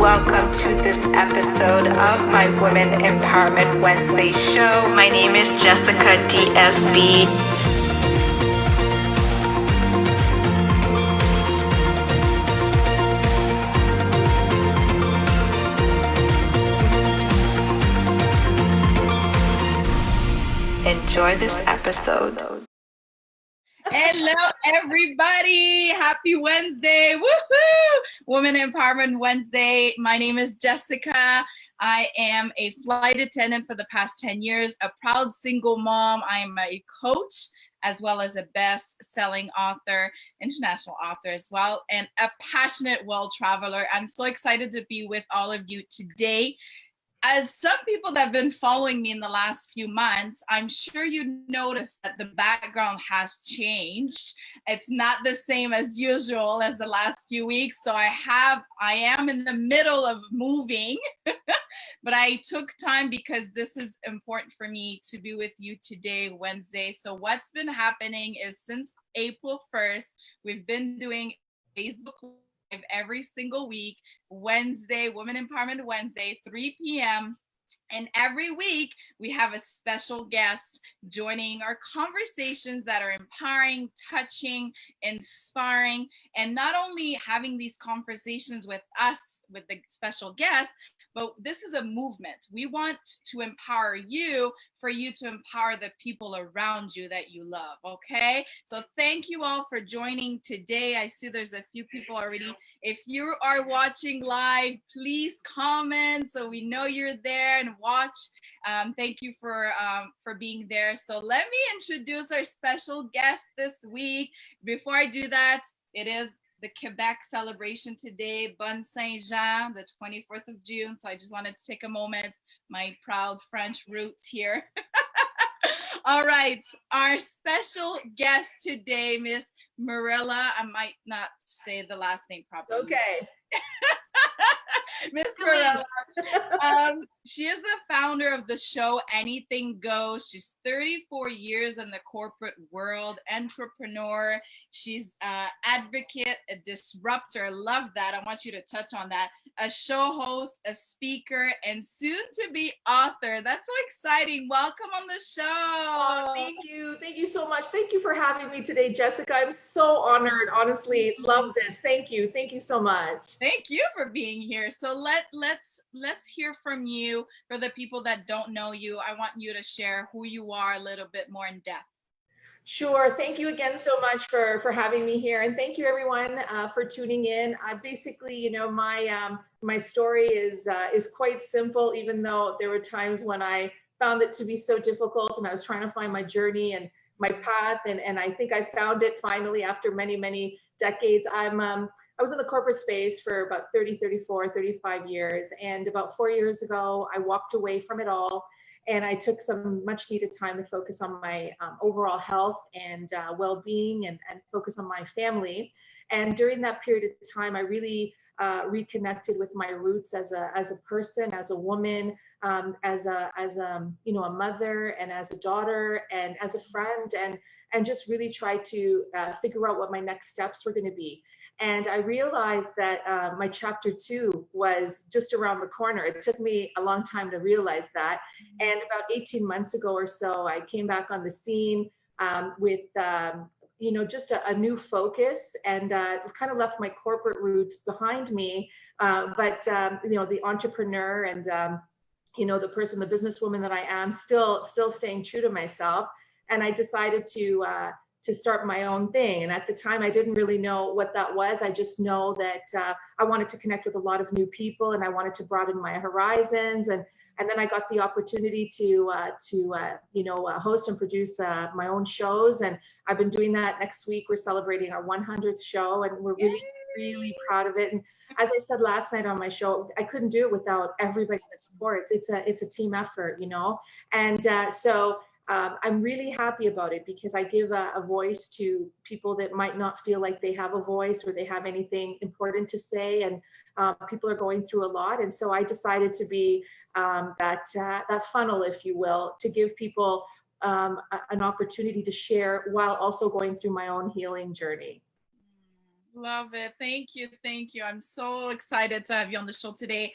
Welcome to this episode of my Women Empowerment Wednesday show. My name is Jessica DSB. Enjoy this episode. Hello, everybody. Happy Wednesday. Woohoo! Women Empowerment Wednesday. My name is Jessica. I am a flight attendant for the past 10 years, a proud single mom. I am a coach, as well as a best-selling author, international author as well, and a passionate world traveler. I'm so excited to be with all of you today. As some people that have been following me in the last few months, I'm sure you noticed that the background has changed. It's not the same as usual as the last few weeks. So I am in the middle of moving, but I took time because this is important for me to be with you today, Wednesday. So what's been happening is since April 1st, we've been doing Facebook Live every single week, Wednesday, Women Empowerment Wednesday, 3 p.m. And every week we have a special guest joining our conversations that are empowering, touching, inspiring, and not only having these conversations with us, with the special guest, but this is a movement. We want to empower you for you to empower the people around you that you love, okay? So thank you all for joining today. I see there's a few people already. If you are watching live, please comment so we know you're there and watch. Thank you for being there. So let me introduce our special guest this week. Before I do that, it is the Quebec celebration today, Bonne Saint-Jean, the 24th of June. So I just wanted to take a moment, my proud French roots here. All right, our special guest today, Miss Mirella. I might not say the last name properly. Okay. Miss Mirella. She is the founder of the show Anything Goes. She's 34 years in the corporate world, entrepreneur. She's an advocate, a disruptor. Love that. I want you to touch on that. A show host, a speaker, and soon to be author. That's so exciting. Welcome on the show. Oh, thank you. Thank you so much. Thank you for having me today, Jessica. I'm so honored. Honestly, love this. Thank you. Thank you so much. Thank you for being here. So let's hear from you. For the people that don't know you, I want you to share who you are a little bit more in depth. Sure. Thank you again so much for having me here, and thank you everyone for tuning in. I basically, my story is quite simple, even though there were times when I found it to be so difficult, and I was trying to find my journey and my path, and I think I found it finally after many decades. I was in the corporate space for about 35 years, and about 4 years ago, I walked away from it all. And I took some much needed time to focus on my overall health and well-being and focus on my family. And during that period of time, I really reconnected with my roots as a person, as a woman, as a mother, and as a daughter, and as a friend, and just really tried to figure out what my next steps were going to be. And I realized that my chapter 2 was just around the corner. It took me a long time to realize that. And about 18 months ago or so, I came back on the scene with just a new focus, and kind of left my corporate roots behind me. But the entrepreneur and the person, the businesswoman that I am, still staying true to myself. And I decided to start my own thing. And at the time, I didn't really know what that was. I just know that I wanted to connect with a lot of new people, and I wanted to broaden my horizons. And then I got the opportunity to host and produce my own shows. And I've been doing that. Next week, we're celebrating our 100th show, and we're really proud of it. And as I said last night on my show, I couldn't do it without everybody that supports. It's a team effort, And so I'm really happy about it, because I give a voice to people that might not feel like they have a voice or they have anything important to say, and people are going through a lot. And so I decided to be that funnel, if you will, to give people an opportunity to share while also going through my own healing journey. Love it. Thank you. Thank you. I'm so excited to have you on the show today.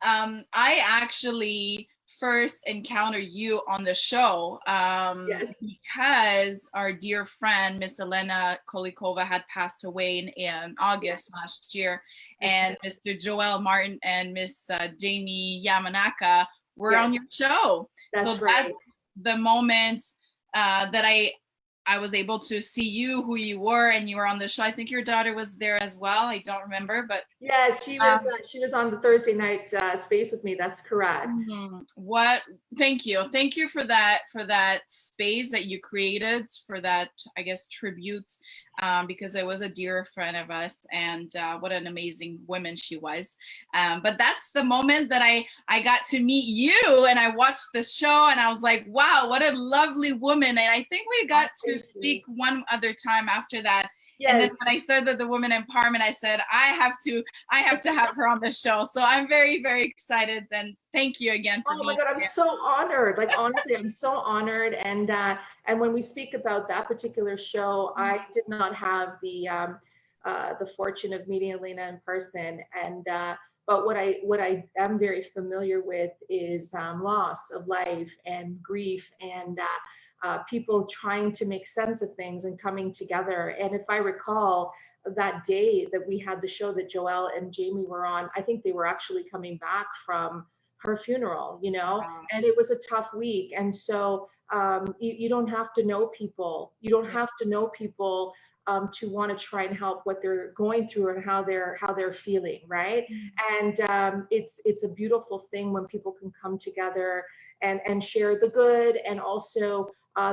I actually first encountered you on the show Yes. because our dear friend, Miss Elena Kolikova, had passed away in August last year. That's And right. Mr. Joel Martin and Miss Jamie Yamanaka were on Yes, your show. So that's that's right. the moment that I was able to see you, who you were, and you were on the show. I think your daughter was there as well. I don't remember, but Yes, um, she was on the Thursday night space with me. That's correct. what? Thank you for that space that you created for that. I guess tribute, because it was a dear friend of us, and what an amazing woman she was. But that's the moment that I got to meet you, and I watched the show, and I was like, wow, what a lovely woman. And I think we Oh, got to thank you. speak one other time after that. And then Yes. when I started the women empowerment, I said, I have to have her on the show. So I'm very, very excited. And thank you again for Oh my being God, I'm here. so honored. Like honestly, I'm so honored. And when we speak about that particular show, I did not have the fortune of meeting Elena in person. But what I am very familiar with is loss of life and grief and people trying to make sense of things and coming together. And if I recall, that day that we had the show that Joelle and Jamie were on, I think they were actually coming back from her funeral, you know, Wow. and it was a tough week. And so you don't have to know people. You don't have to know people to want to try and help what they're going through and how they're feeling, right? And it's a beautiful thing when people can come together and share the good and also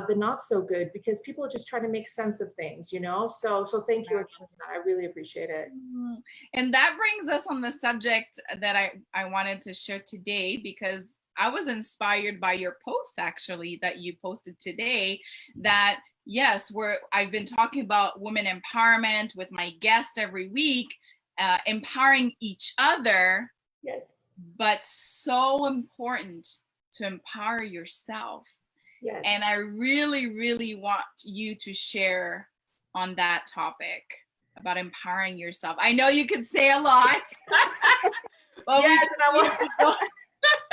the not so good, because people are just trying to make sense of things, you know. So thank you again for that. I really appreciate it. Mhm. And that brings us on the subject that I wanted to share today, because I was inspired by your post actually that you posted today, that yes, I've been talking about women empowerment with my guest every week, empowering each other, Yes. but so important to empower yourself. And Yes. I really, really want you to share on that topic about empowering yourself. I know you could say a lot, but we Yes, and I need want to go.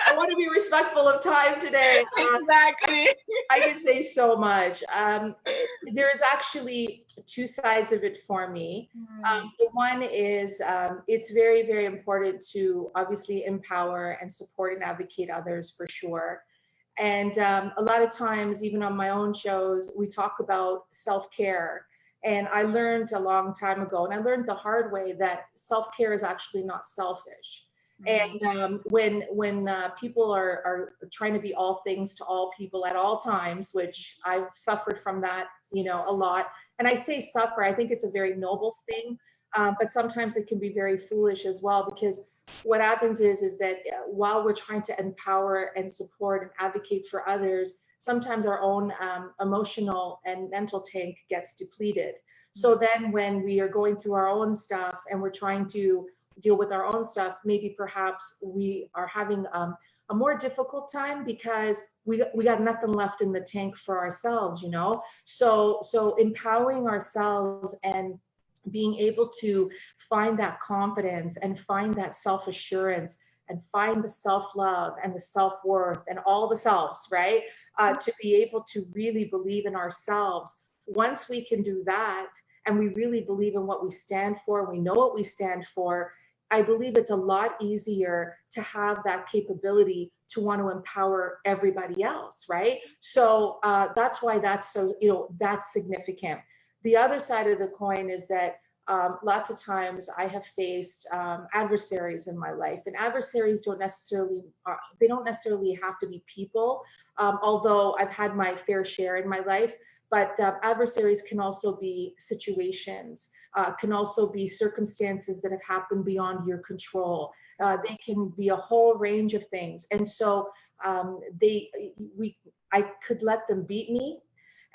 I want to be respectful of time today. Exactly. I can say so much. There's actually two sides of it for me. The one is it's very, very important to obviously empower and support and advocate others for sure. And a lot of times, even on my own shows, we talk about self care. And I learned a long time ago, and I learned the hard way, that self care is actually not selfish. And when people are trying to be all things to all people at all times, which I've suffered from that, you know, a lot. And I say suffer, I think it's a very noble thing, but sometimes it can be very foolish as well, because what happens is that while we're trying to empower and support and advocate for others, sometimes our own emotional and mental tank gets depleted. So then when we are going through our own stuff and we're trying to deal with our own stuff, maybe perhaps we are having a more difficult time because we got nothing left in the tank for ourselves, you know. So empowering ourselves and being able to find that confidence and find that self-assurance and find the self-love and the self-worth and all the selves, right? To be able to really believe in ourselves. Once we can do that and we really believe in what we stand for, we know what we stand for, I believe it's a lot easier to have that capability to want to empower everybody else, right? So that's why that's so, you know, that's significant. The other side of the coin is that lots of times I have faced adversaries in my life, and adversaries they don't necessarily have to be people, although I've had my fair share in my life. But adversaries can also be situations, can also be circumstances that have happened beyond your control. They can be a whole range of things, and so I could let them beat me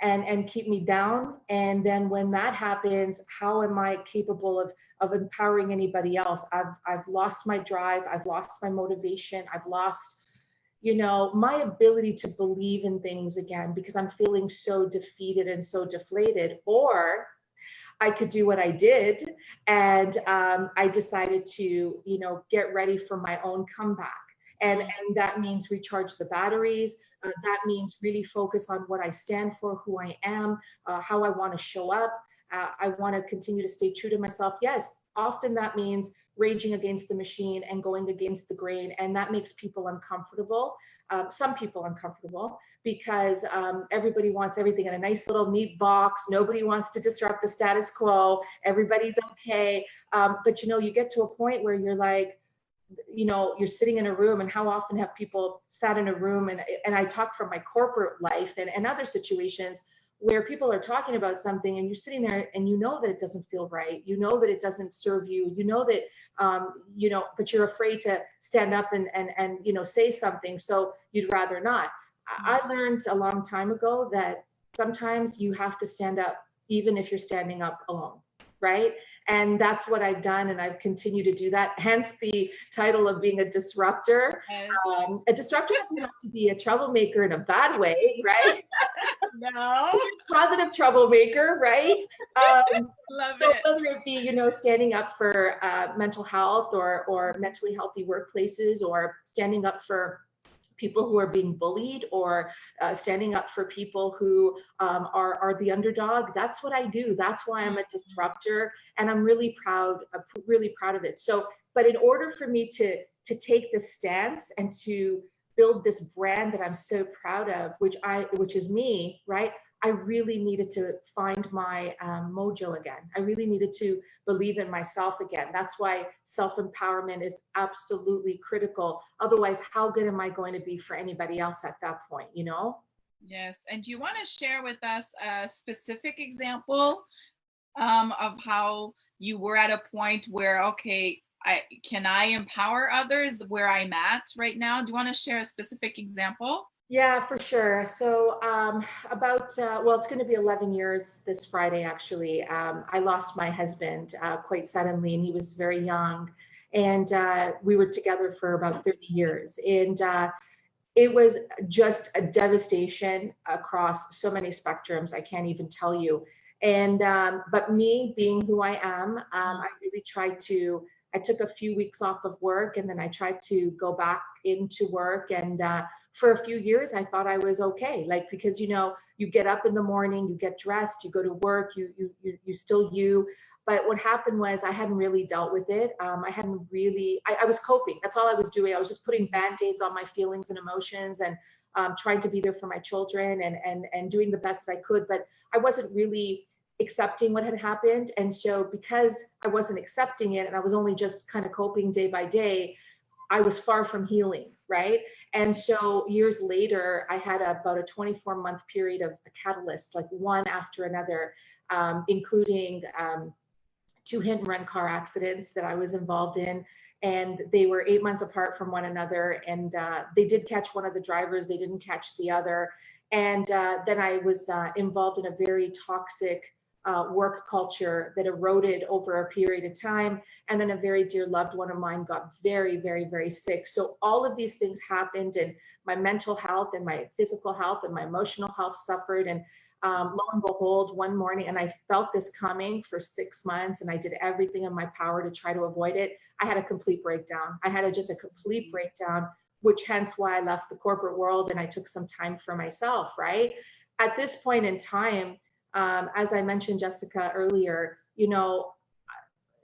and keep me down. And then when that happens, how am I capable of empowering anybody else? I've lost my drive, I've lost my motivation, I've lost, you know, my ability to believe in things again because I'm feeling so defeated and so deflated. Or I could do what I did. And I decided to, get ready for my own comeback. And that means recharge the batteries. That means really focus on what I stand for, who I am, how I want to show up. I want to continue to stay true to myself. Yes, often that means raging against the machine and going against the grain. And that makes people uncomfortable, some people uncomfortable, because everybody wants everything in a nice little neat box. Nobody wants to disrupt the status quo. Everybody's okay. But you get to a point where you're like, you're sitting in a room, and how often have people sat in a room, and I talk from my corporate life and other situations where people are talking about something and you're sitting there and you know that it doesn't feel right. You know that it doesn't serve you. You know that, but you're afraid to stand up and say something. So you'd rather not. I learned a long time ago that sometimes you have to stand up, even if you're standing up alone. Right. And that's what I've done. And I've continued to do that. Hence the title of being a disruptor. A disruptor doesn't have to be a troublemaker in a bad way, right? No. Positive troublemaker, right? Love so it. whether it be, standing up for mental health or mentally healthy workplaces, or standing up for people who are being bullied, or standing up for people who are the underdog. That's what I do. That's why I'm a disruptor, and I'm really proud of it. So, but in order for me to take this stance and to build this brand that I'm so proud of, which is me, right? I really needed to find my mojo again. I really needed to believe in myself again. That's why self-empowerment is absolutely critical. Otherwise, how good am I going to be for anybody else at that point, Yes. And do you want to share with us a specific example of how you were at a point where, okay, can I empower others where I'm at right now? Do you want to share a specific example? Yeah, for sure. So it's going to be 11 years this Friday, actually. I lost my husband quite suddenly, and he was very young. And we were together for about 30 years. And it was just a devastation across so many spectrums. I can't even tell you. And but me being who I am, I really tried to. I took a few weeks off of work, and then I tried to go back into work. And for a few years, I thought I was okay. Because, you get up in the morning, you get dressed, you go to work, you still you. But what happened was I hadn't really dealt with it. I was coping. That's all I was doing. I was just putting Band-Aids on my feelings and emotions, and trying to be there for my children, and doing the best that I could. But I wasn't really accepting what had happened. And so because I wasn't accepting it, and I was only just kind of coping day by day, I was far from healing, right? And so years later, I had about a 24-month period of a catalyst, like one after another, including 2 hit-and-run car accidents that I was involved in. And they were 8 months apart from one another. And they did catch one of the drivers, they didn't catch the other. And then I was involved in a very toxic work culture that eroded over a period of time. And then a very dear loved one of mine got very, very, very sick. So all of these things happened, and my mental health and my physical health and my emotional health suffered. And lo and behold, one morning, and I felt this coming for 6 months, and I did everything in my power to try to avoid it. I had a complete breakdown. I had just a complete breakdown, which hence why I left the corporate world and I took some time for myself, right? At this point in time, as I mentioned, Jessica, earlier,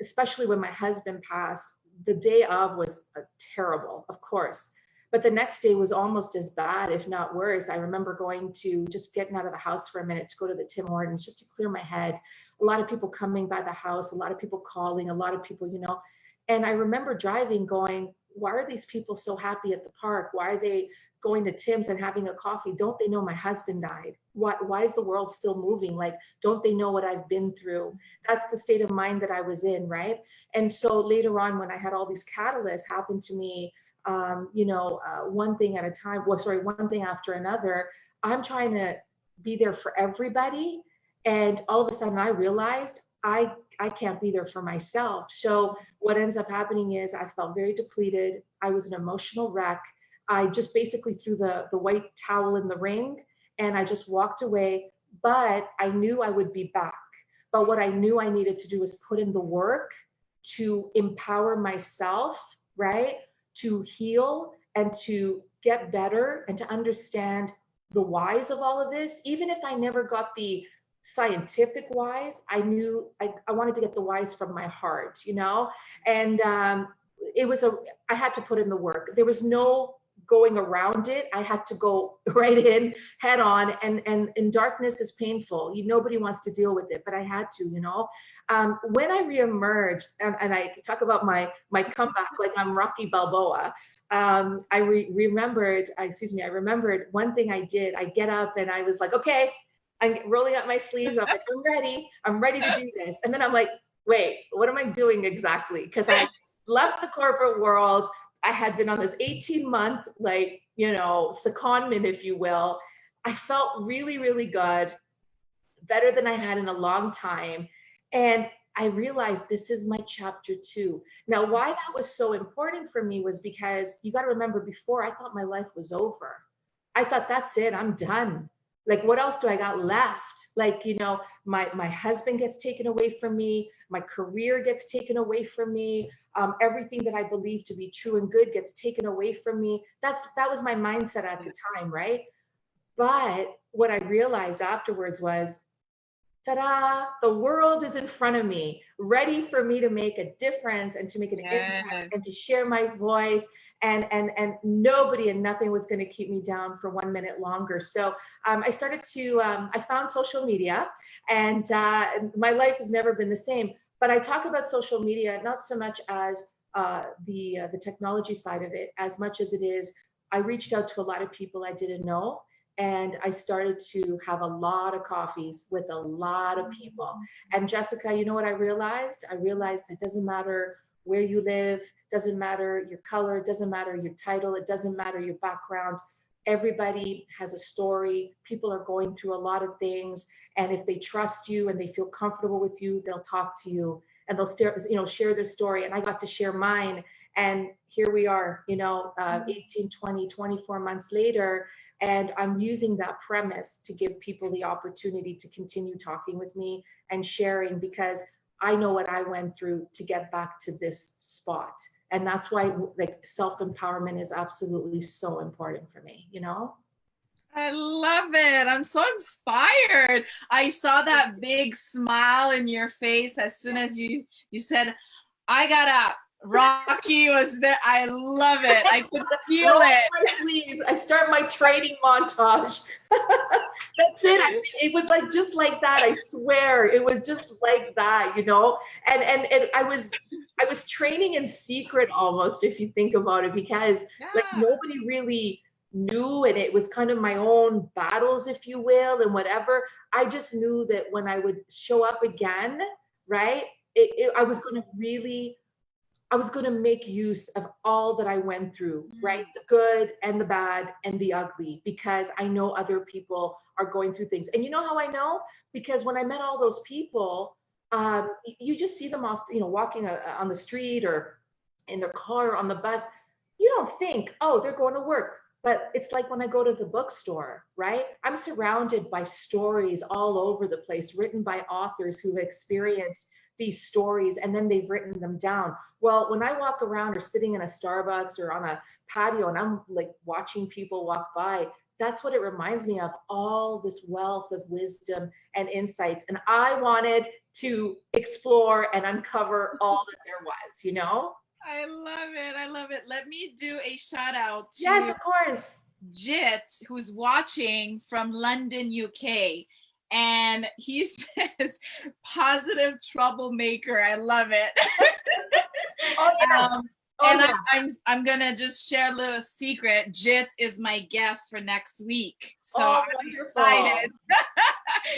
especially when my husband passed, the day of was terrible, of course. But the next day was almost as bad, if not worse. I remember getting out of the house for a minute to go to the Tim Hortons just to clear my head. A lot of people coming by the house, a lot of people calling, a lot of people, and I remember driving going, why are these people so happy at the park? Why are they going to Tim's and having a coffee? Don't they know my husband died? Why is the world still moving? Don't they know what I've been through? That's the state of mind that I was in, right? And so later on, when I had all these catalysts happen to me, one thing at a time, one thing after another, I'm trying to be there for everybody. And all of a sudden I realized I can't be there for myself. So what ends up happening is I felt very depleted. I was an emotional wreck. I just basically threw the white towel in the ring, and I just walked away, but I knew I would be back. But what I knew I needed to do was put in the work to empower myself, right? To heal and to get better and to understand the whys of all of this. Even if I never got the scientific whys, I knew I wanted to get the whys from my heart, you know? And I had to put in the work. There was no going around it. I had to go right in head on, and darkness is painful. Nobody wants to deal with it, but I had to, you know. When I reemerged, and I talk about my comeback like I'm Rocky Balboa, I remembered one thing I did. I get up and I was like, okay, I'm rolling up my sleeves. I'm like, I'm ready to do this. And then I'm like, wait, what am I doing exactly? Because I left the corporate world. I had been on this 18-month, like, you know, secondment, if you will. I felt really, really good, better than I had in a long time. And I realized this is my chapter 2. Now, why that was so important for me was because you got to remember, before, I thought my life was over. I thought, that's it, I'm done. Like, what else do I got left? Like, you know, my husband gets taken away from me. My career gets taken away from me. Everything that I believe to be true and good gets taken away from me. That was my mindset at the time, right? But what I realized afterwards was, ta-da, the world is in front of me, ready for me to make a difference and to make an impact and to share my voice, and nobody and nothing was going to keep me down for 1 minute longer. So I started to, I found social media, and my life has never been the same. But I talk about social media not so much as the technology side of it, as much as it is, I reached out to a lot of people I didn't know. And I started to have a lot of coffees with a lot of people. And Jessica, you know what I realized? I realized it doesn't matter where you live, doesn't matter your color, doesn't matter your title, it doesn't matter your background. Everybody has a story. People are going through a lot of things. And if they trust you and they feel comfortable with you, they'll talk to you and they'll share their story. And I got to share mine. And here we are, 18, 20, 24 months later. And I'm using that premise to give people the opportunity to continue talking with me and sharing, because I know what I went through to get back to this spot. And that's why, like, self-empowerment is absolutely so important for me, you know? I love it. I'm so inspired. I saw that big smile in your face as soon as you said, I got up. Rocky was there. I love it. I could feel it. My sleeves. I start my training montage. That's it. It was like just like that. I swear, it was just like that, you know. And I was training in secret almost, if you think about it, because like nobody really knew, and it was kind of my own battles, if you will, and whatever. I just knew that when I would show up again, right, I was going to make use of all that I went through, right? The good and the bad and the ugly, because I know other people are going through things. And you know how I know? Because when I met all those people, you just see them off, walking on the street or in their car or on the bus. You don't think, oh, they're going to work. But it's like when I go to the bookstore, right? I'm surrounded by stories all over the place, written by authors who've experienced these stories, and then they've written them down. Well, when I walk around or sitting in a Starbucks or on a patio and I'm like watching people walk by, that's what it reminds me of, all this wealth of wisdom and insights. And I wanted to explore and uncover all that there was, you know? I love it. I love it. Let me do a shout out to yes, of course. Jit, who's watching from London, UK. And he says, positive troublemaker. I love it. Oh, yeah. I'm gonna just share a little secret. Jit is my guest for next week, so I'm excited.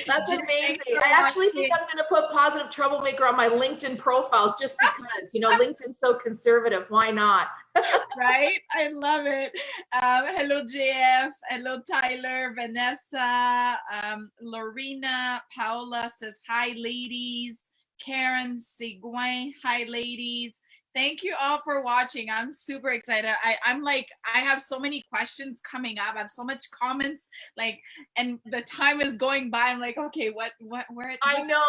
That's amazing. I actually think I'm gonna put positive troublemaker on my LinkedIn profile, just because, LinkedIn's so conservative. Why not? Right? I love it. Hello, JF. Hello, Tyler, Vanessa, Lorena, Paula says hi, ladies. Karen Seguin, hi, ladies. Thank you all for watching. I'm super excited. I'm like, I have so many questions coming up. I have so much comments, like, and the time is going by. I'm like, okay, where? I know.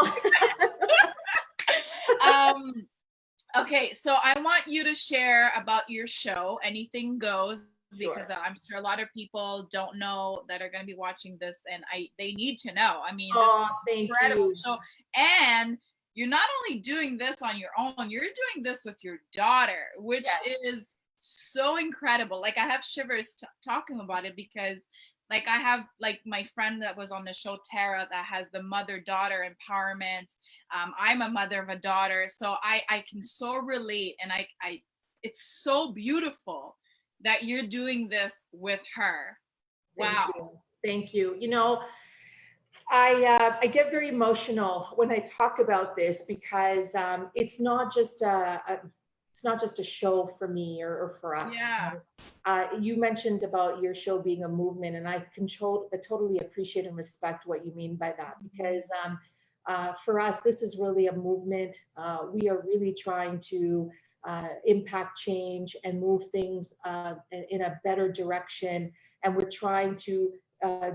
Okay, so I want you to share about your show, Anything Goes, because Sure. I'm sure a lot of people don't know that are going to be watching this, and they need to know. I mean, Oh, this is thank incredible you. show, and you're not only doing this on your own, you're doing this with your daughter, which Yes. is so incredible. Like I have shivers talking about it because like I have like my friend that was on the show, Tara, that has the mother-daughter empowerment. I'm a mother of a daughter, so I can so relate, and I it's so beautiful that you're doing this with her. Wow. Thank you. You know, I get very emotional when I talk about this because it's not just it's not just a show for me or for us. Yeah. You mentioned about your show being a movement, and I totally appreciate and respect what you mean by that, because for us, this is really a movement. We are really trying to impact change and move things in a better direction, and we're trying to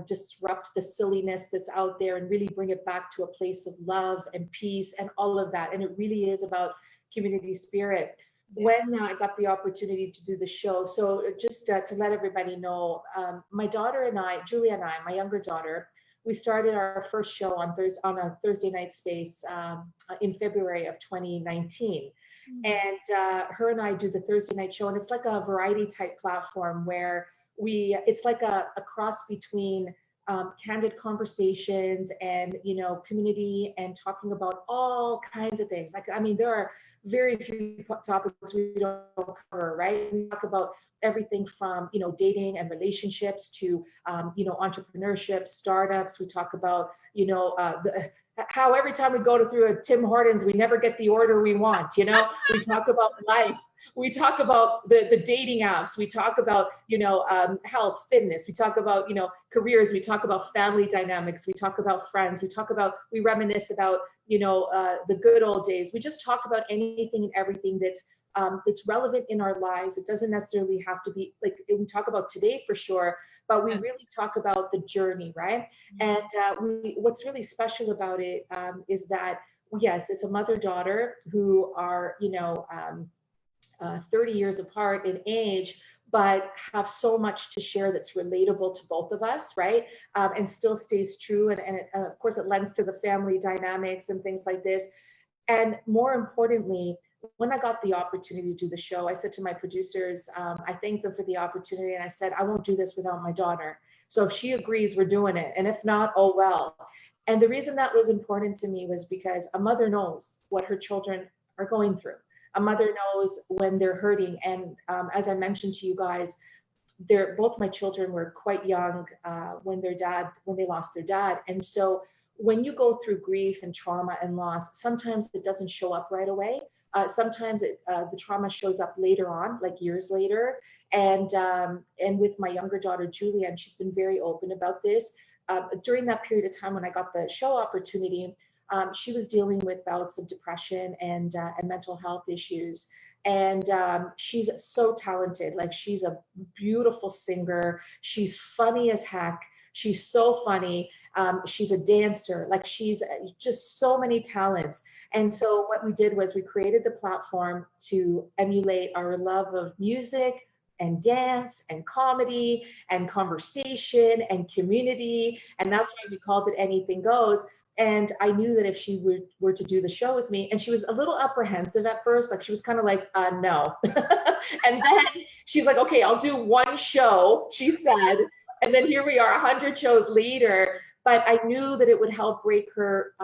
disrupt the silliness that's out there and really bring it back to a place of love and peace and all of that. And it really is about community spirit. When I got the opportunity to do the show, so just to let everybody know, my daughter and I, Julia and I, my younger daughter, we started our first show on a Thursday night space in February of 2019. And her and I do the Thursday night show, and it's like a variety type platform where it's like a cross between candid conversations and, you know, community and talking about all kinds of things. Like, I mean, there are very few topics we don't cover, right? We talk about everything from, you know, dating and relationships to, you know, entrepreneurship, startups. We talk about, you know, how every time we go through a Tim Hortons, we never get the order we want, you know? We talk about life. We talk about the dating apps. We talk about, you know, health, fitness. We talk about, you know, careers. We talk about family dynamics. We talk about friends. We reminisce about, you know, the good old days. We just talk about anything and everything that's relevant in our lives. It doesn't necessarily have to be like we talk about today for sure, but we really talk about the journey, right? And what's really special about it is that, yes, it's a mother-daughter who are, you know, 30 years apart in age, but have so much to share that's relatable to both of us, right? And still stays true. And of course, it lends to the family dynamics and things like this. And more importantly, when I got the opportunity to do the show, I said to my producers, I thanked them for the opportunity. And I said, I won't do this without my daughter. So if she agrees, we're doing it. And if not, oh well. And the reason that was important to me was because a mother knows what her children are going through. A mother knows when they're hurting. And as I mentioned to you guys, both my children were quite young when they lost their dad. And so when you go through grief and trauma and loss, sometimes it doesn't show up right away. Sometimes the trauma shows up later on, like years later. And with my younger daughter, Julia, and she's been very open about this. During that period of time when I got the show opportunity, she was dealing with bouts of depression and mental health issues. And she's so talented. Like, she's a beautiful singer. She's funny as heck. She's so funny. She's a dancer. Like, she's just so many talents. And so what we did was we created the platform to emulate our love of music and dance and comedy and conversation and community. And that's why we called it Anything Goes. And I knew that if she were to do the show with me, and she was a little apprehensive at first, like she was kind of like, no. And then she's like, okay, I'll do one show, she said. And then here we are 100 shows later. But I knew that it would help break her,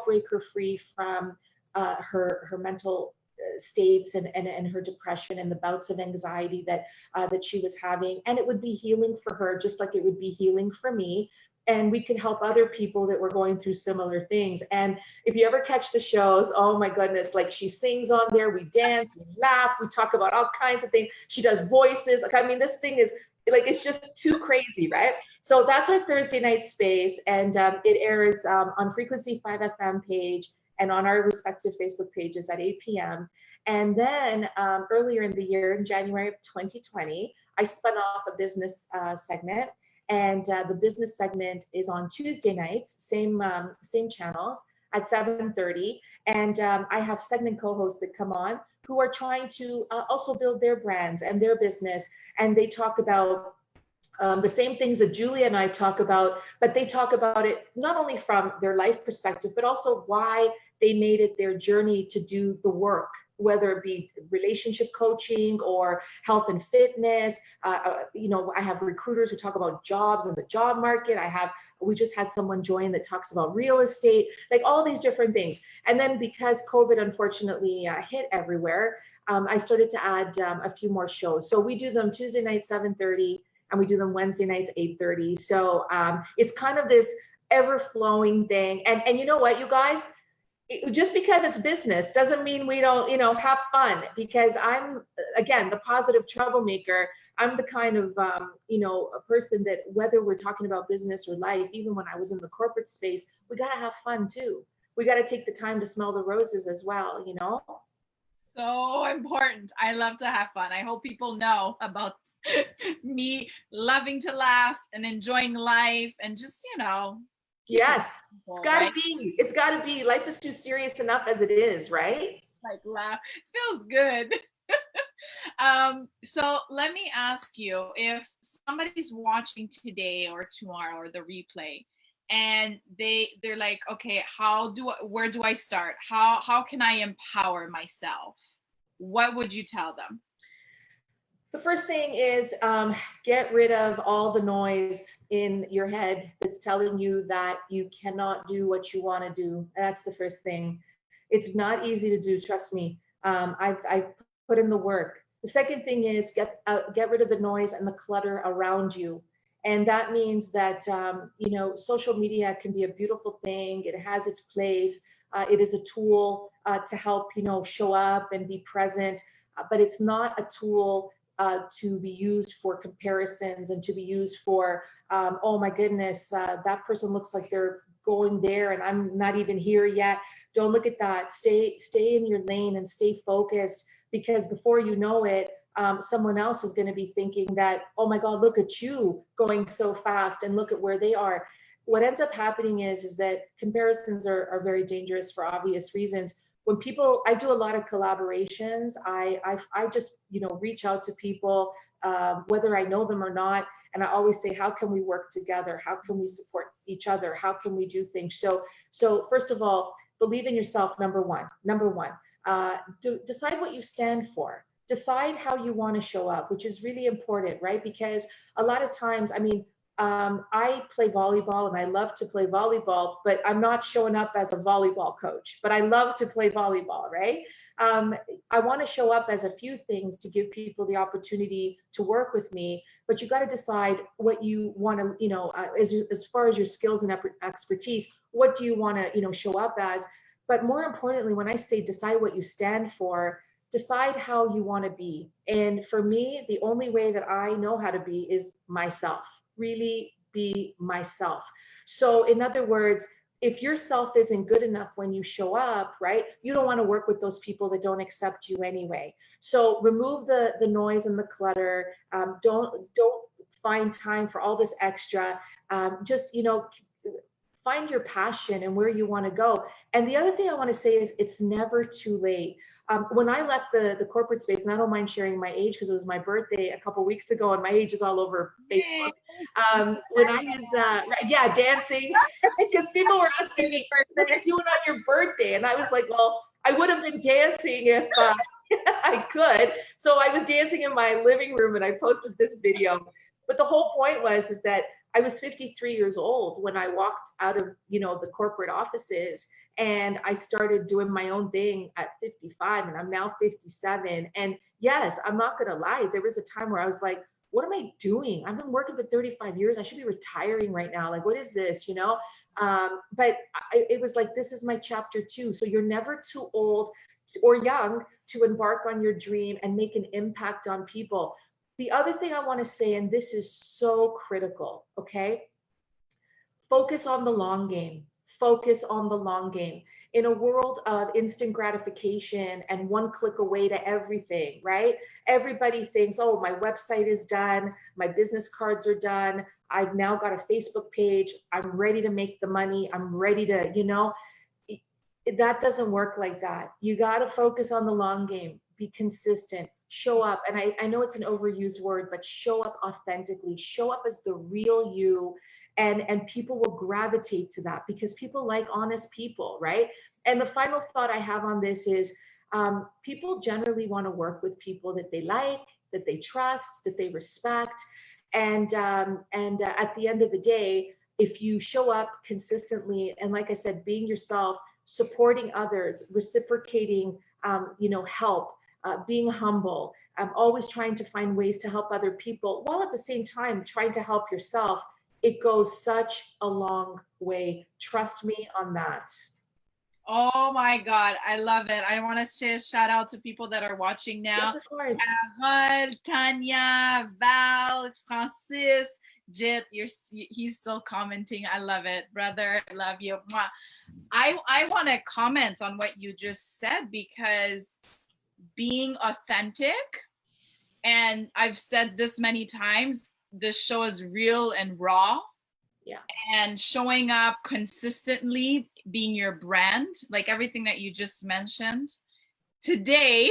break her free from her mental states and her depression and the bouts of anxiety that she was having. And it would be healing for her, just like it would be healing for me. And we could help other people that were going through similar things. And if you ever catch the shows, oh my goodness, like, she sings on there, we dance, we laugh, we talk about all kinds of things. She does voices. Like, I mean, this thing is like, it's just too crazy, right? So that's our Thursday night space. And it airs on Frequency 5 FM page and on our respective Facebook pages at 8 p.m. And then earlier in the year, in January of 2020, I spun off a business segment, and the business segment is on Tuesday nights, same channels at 7:30. And I have segment co-hosts that come on who are trying to also build their brands and their business, and they talk about the same things that Julia and I talk about, but they talk about it not only from their life perspective, but also why they made it their journey to do the work, whether it be relationship coaching or health and fitness. You know, I have recruiters who talk about jobs and the job market. We just had someone join that talks about real estate, like all these different things. And then because COVID unfortunately hit everywhere, I started to add a few more shows. So we do them Tuesday night, 7:30. And we do them Wednesday nights, 8:30. So it's kind of this ever-flowing thing. And you know what, you guys? Just because it's business doesn't mean we don't, you know, have fun, because I'm, again, the positive troublemaker. I'm the kind of, you know, a person that, whether we're talking about business or life, even when I was in the corporate space, we got to have fun too. We got to take the time to smell the roses as well, you know? So important. I love to have fun. I hope people know about me loving to laugh and enjoying life and just, you know. Yes, it's gotta be. It's gotta be. Life is too serious enough as it is, right? Like laugh. Feels good. So let me ask you, if somebody's watching today or tomorrow or the replay, and they're like, okay, where do I start? How can I empower myself? What would you tell them? The first thing is get rid of all the noise in your head that's telling you that you cannot do what you want to do. That's the first thing. It's not easy to do, trust me. I've put in the work. The second thing is get rid of the noise and the clutter around you. And that means that, you know, social media can be a beautiful thing. It has its place. It is a tool to help, you know, show up and be present, but it's not a tool to be used for comparisons and to be used for, oh my goodness, that person looks like they're going there and I'm not even here yet. Don't look at that. Stay in your lane and stay focused, because before you know it, someone else is going to be thinking that, oh my God, look at you going so fast and look at where they are. What ends up happening is that comparisons are very dangerous for obvious reasons. When people, I do a lot of collaborations. I just, you know, reach out to people, whether I know them or not. And I always say, how can we work together? How can we support each other? How can we do things? So first of all, believe in yourself, number one. Decide what you stand for. Decide how you want to show up, which is really important, right? Because a lot of times, I mean, I play volleyball and I love to play volleyball, but I'm not showing up as a volleyball coach, but I love to play volleyball, right? I want to show up as a few things to give people the opportunity to work with me, but you got to decide what you want to, you know, as far as your skills and expertise, what do you want to, you know, show up as? But more importantly, when I say decide what you stand for, decide how you want to be. And for me, the only way that I know how to be is myself. Really be myself. So in other words, if yourself isn't good enough when you show up, right, you don't want to work with those people that don't accept you anyway. So remove the noise and the clutter. Don't find time for all this extra. Just, you know, find your passion and where you want to go. And the other thing I want to say is it's never too late. When I left the corporate space, and I don't mind sharing my age because it was my birthday a couple weeks ago and my age is all over Facebook. When I was, dancing, because people were asking me, what are you doing on your birthday? And I was like, well, I would have been dancing if I could. So I was dancing in my living room and I posted this video. But the whole point is that I was 53 years old when I walked out of, you know, the corporate offices, and I started doing my own thing at 55, and I'm now 57. And yes, I'm not going to lie. There was a time where I was like, what am I doing? I've been working for 35 years. I should be retiring right now. Like, what is this, you know? But it was like, this is my chapter 2. So you're never too old or young to embark on your dream and make an impact on people. The other thing I want to say, and this is so critical, okay? Focus on the long game. focus on the long game. In a world of instant gratification and one click away to everything, right? Everybody thinks, oh, my website is done, my business cards are done, I've now got a Facebook page, I'm ready to make the money, I'm ready to, that doesn't work like that. You got to focus on the long game, be consistent, show up. And I know it's an overused word, but show up authentically, show up as the real you. And people will gravitate to that because people like honest people, right? And the final thought I have on this is people generally want to work with people that they like, that they trust, that they respect. And at the end of the day, if you show up consistently, and like I said, being yourself, supporting others, reciprocating, help, being humble, always trying to find ways to help other people, while at the same time trying to help yourself, it goes such a long way. Trust me on that. Oh my God, I love it. I want to say a shout out to people that are watching now. Yes, of course. Carol, Tanya, Val, Francis, Jit, he's still commenting. I love it, brother. I love you. Mwah. I want to comment on what you just said, because being authentic, and I've said this many times, this show is real and raw. Yeah. And showing up consistently, being your brand, like everything that you just mentioned. Today,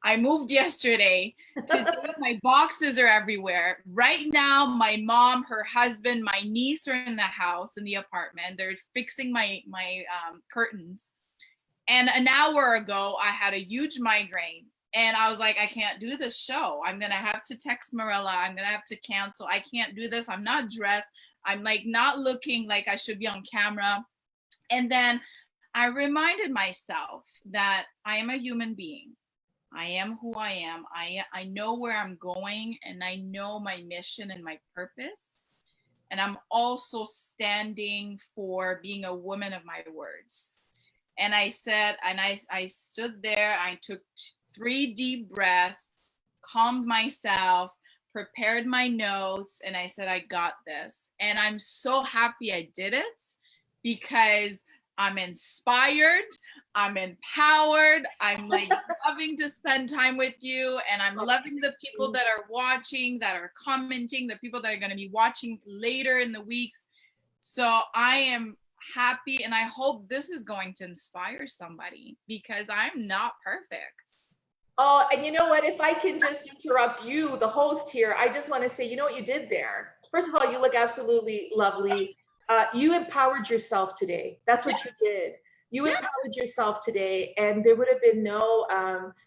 I moved yesterday. Today, my boxes are everywhere. Right now, my mom, her husband, my niece are in the house, in the apartment. They're fixing my curtains. And an hour ago, I had a huge migraine. And I was like, I can't do this show. I'm going to have to text Mirella. I'm going to have to cancel. I can't do this. I'm not dressed. I'm like not looking like I should be on camera. And then I reminded myself that I am a human being. I am who I am. I know where I'm going, and I know my mission and my purpose. And I'm also standing for being a woman of my words. And I said, and I stood there, I took 3 deep breaths, calmed myself, prepared my notes, and I said, I got this. And I'm so happy I did it, because I'm inspired, I'm empowered, I'm like loving to spend time with you, and I'm loving the people that are watching, that are commenting, the people that are going to be watching later in the weeks. So I am happy, and I hope this is going to inspire somebody, because I'm not perfect. Oh, and you know what? If I can just interrupt you, the host here, I just want to say, you know what you did there? First of all, you look absolutely lovely. You empowered yourself today. That's what you did. You empowered yourself today, and there would have been no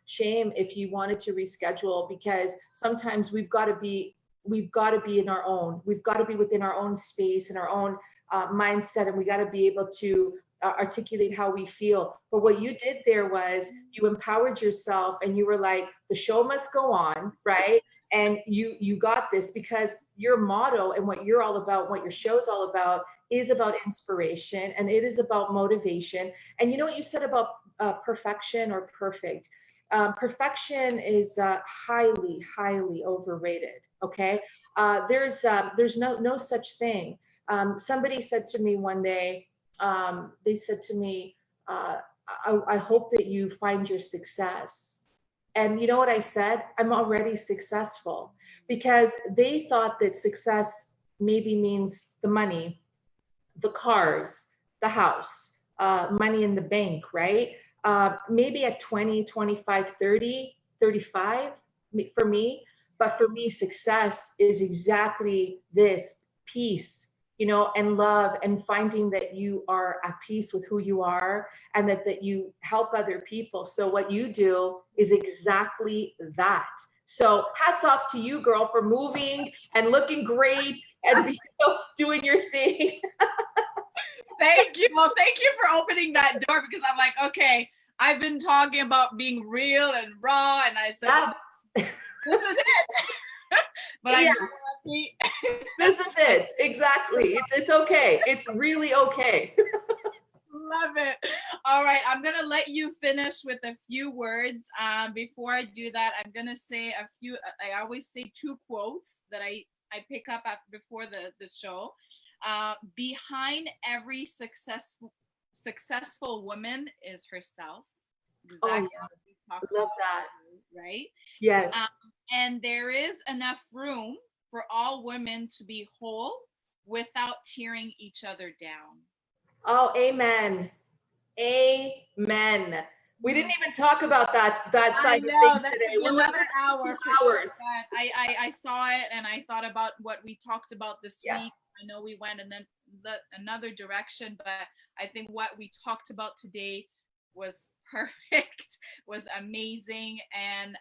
shame if you wanted to reschedule, because sometimes we've got to be in our own. We've got to be within our own space and our own mindset, and we got to be able to articulate how we feel. But what you did there was you empowered yourself, and you were like, the show must go on, right? And you got this, because your motto and what you're all about, what your show's all about, is about inspiration, and it is about motivation. And you know what you said about perfection or perfect? Perfection is highly, highly overrated. Okay, there's no such thing. Somebody said to me one day, they said to me, I hope that you find your success. And you know what I said? I'm already successful, because they thought that success maybe means the money, the cars, the house, money in the bank, right? Maybe at 20, 25, 30, 35 for me. But for me, success is exactly this: peace, and love, and finding that you are at peace with who you are, and that you help other people. So what you do is exactly that. So hats off to you, girl, for moving and looking great and doing your thing. Thank you. Well, thank you for opening that door, because I'm like, okay, I've been talking about being real and raw, and I said, this is it. But I'm happy. This is it. Exactly. It's okay. It's really okay. Love it. All right. I'm going to let you finish with a few words. Before I do that, I'm going to say a few, I always say 2 quotes that I pick up before the show. Behind every successful woman is herself. Oh, Exactly yeah. what we talked Love about, that. right? Yes. And there is enough room for all women to be whole without tearing each other down. Oh, amen. Amen. We didn't even talk about that side of things That today. could be We're another hour for sure. hours. But I saw it and I thought about what we talked about this Yes. week. I know we went in another direction, but I think what we talked about today was perfect, was amazing. And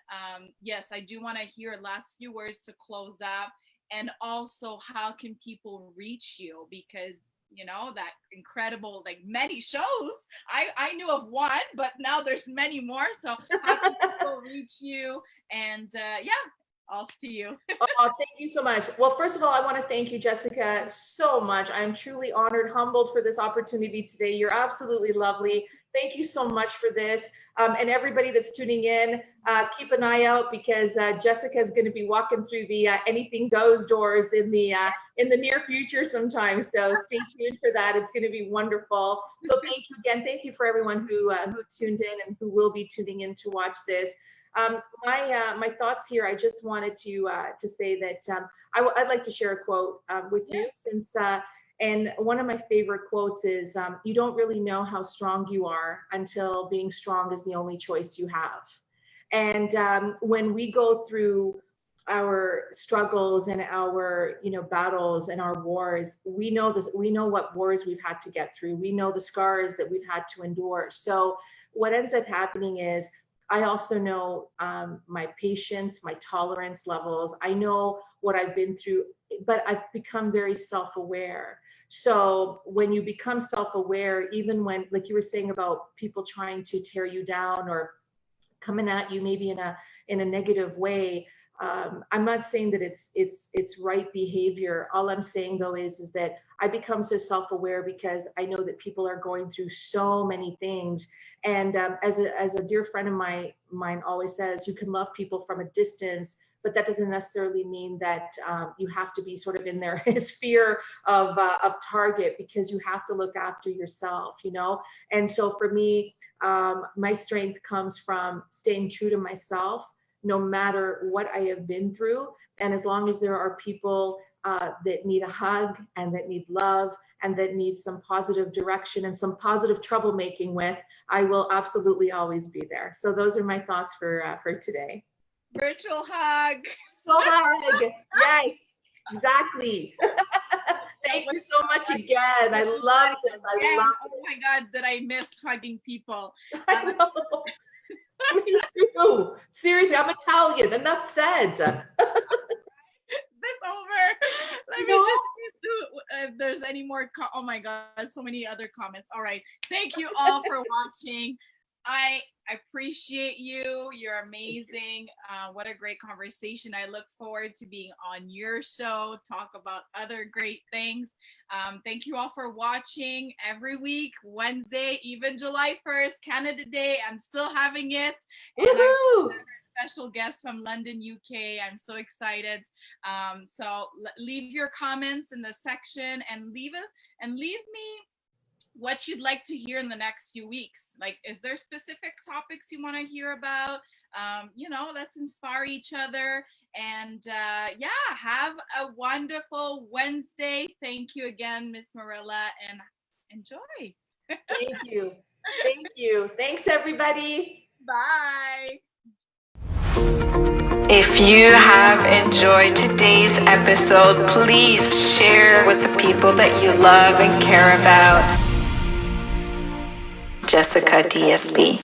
yes, I do want to hear last few words to close up. And also, how can people reach you? Because that incredible, like, many shows. I knew of one, but now there's many more. So how can people reach you? And yeah, off to you. Oh, thank you so much. Well, first of all, I want to thank you, Jessica, so much. I'm truly honored, humbled for this opportunity today. You're absolutely lovely. Thank you so much for this. And everybody that's tuning in, keep an eye out, because Jessica is going to be walking through the Anything Goes doors in the near future sometime. So stay tuned for that. It's going to be wonderful. So thank you again. Thank you for everyone who tuned in and who will be tuning in to watch this. My thoughts here, I just wanted to say that I'd like to share a quote with you, since and one of my favorite quotes is, you don't really know how strong you are until being strong is the only choice you have. And when we go through our struggles and our battles and our wars, we know what wars we've had to get through. We know the scars that we've had to endure. So what ends up happening is, I also know my patience, my tolerance levels. I know what I've been through, but I've become very self-aware. So when you become self-aware, even when, like you were saying about people trying to tear you down or coming at you maybe in a negative way, I'm not saying that it's right behavior. All I'm saying though is that I become so self-aware because I know that people are going through so many things. And as a dear friend of mine always says, you can love people from a distance, but that doesn't necessarily mean that you have to be sort of in their sphere of target, because you have to look after yourself, And so for me, my strength comes from staying true to myself, no matter what I have been through. And as long as there are people that need a hug and that need love and that need some positive direction and some positive troublemaking with, I will absolutely always be there. So those are my thoughts for today. Virtual hug. Virtual hug. Yes, exactly. Thank you so much again. I love this. I love it. Oh my God, did I miss hugging people? I know. Me too. Seriously, I'm Italian. Enough said. Is this over? Let me just do if there's any more. Oh my God, so many other comments. All right. Thank you all for watching. I appreciate you. You're amazing. What a great conversation. I look forward to being on your show, talk about other great things. Thank you all for watching every week, Wednesday, even July 1st, Canada Day. I'm still having it. And I have a special guest from London, UK. I'm so excited. So leave your comments in the section and leave me what you'd like to hear in the next few weeks. Like, is there specific topics you want to hear about? Let's inspire each other. And have a wonderful Wednesday. Thank you again, Miss Mirella, and enjoy. Thank you. Thank you. Thanks, everybody. Bye. If you have enjoyed today's episode, please share with the people that you love and care about. Jessica DSB.